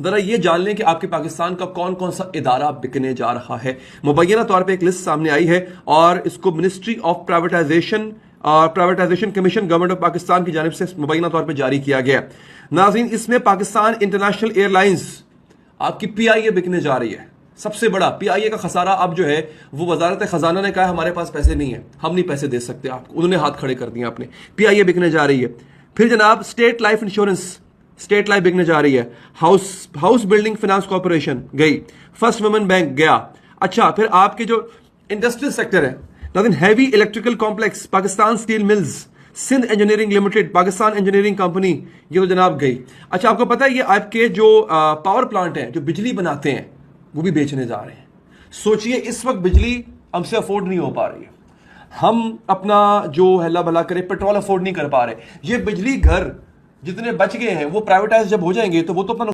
ذرا یہ جان لیں کہ آپ کے پاکستان کا کون کون سا ادارہ بکنے جا رہا ہے. مبینہ طور پہ ایک لسٹ سامنے آئی ہے اور اس کو ministry of privatization commission government of Pakistan کی جانب سے مبینہ طور پہ جاری کیا گیا. ناظرین اس میں پاکستان انٹرنیشنل ایئر لائنز آپ کی پی آئی اے بکنے جا رہی ہے. سب سے بڑا پی آئی اے کا خسارہ اب جو ہے وہ وزارت خزانہ نے کہا ہمارے پاس پیسے نہیں ہیں, ہم نہیں پیسے دے سکتے آپ کو, انہوں نے ہاتھ کھڑے کر دیے اپنے. پی آئی اے بکنے جا رہی ہے. پھر جناب state life insurance, state life بکنے جا رہی ہے. ہاؤس بلڈنگ فائنانس کارپوریشن گئی. فرسٹ وومن بینک گیا. اچھا پھر آپ کے جو انڈسٹریل سیکٹر ہے لیکن heavy electrical complex, Pakistan steel mills, Sindh engineering limited, Pakistan engineering company, یہ تو جناب گئی. اچھا آپ کو پتا ہے یہ آپ کے جو پاور پلانٹ ہیں جو بجلی بناتے ہیں وہ بھی بیچنے جا رہے ہیں. سوچئے اس وقت بجلی ہم سے افورڈ نہیں ہو پا رہی ہے, ہم اپنا جو اللہ بھلا کرے پیٹرول افورڈ نہیں کر پا رہے. یہ بجلی گھر جتنے بچ گئے ہیں وہ پرائیویٹائز جب ہو جائیں گے تو وہ تو اپنا